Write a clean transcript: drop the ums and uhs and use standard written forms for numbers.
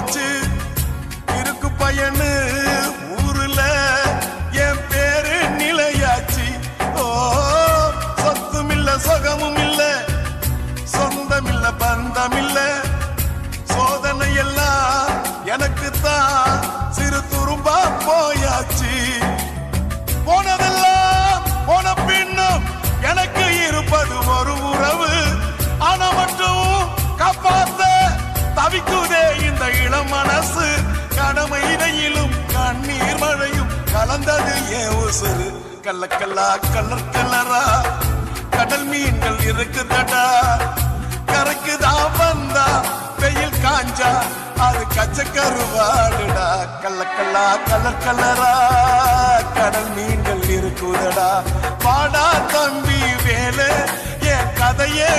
போச்சு இருக்கு பையனு ஊருல என் பேரு நிலையாச்சு. ஓ சொத்தும் இல்ல சுகமும் இல்ல சொந்தம் இல்ல பந்தம் இல்ல சோதனை எல்லாம் எனக்கு தான் சிறு துரும்பா போயாச்சு. போனதெல்லாம் போன பின்னும் எனக்கு இருப்பது ஒரு உறவு. ஆனா மட்டும் காப்பாத்த தவிக்குதே இந்த இளம் மனசு. கடமை இடையிலும் கண்ணீர் மழையும் கலந்தது ஏன் உசுறு. கள்ளக்கல்லா கலர் கலரா கடல் மீன்கள் இருக்குதடா. கரைக்குதான் வந்தா வெயில் காஞ்சா அது கச்ச கருவாடுடா. கள்ளக்கல்லா கலர் கலரா கடல் மீன்கள் இருக்குதடா. பாடா தம்பி வேலை என் கதையே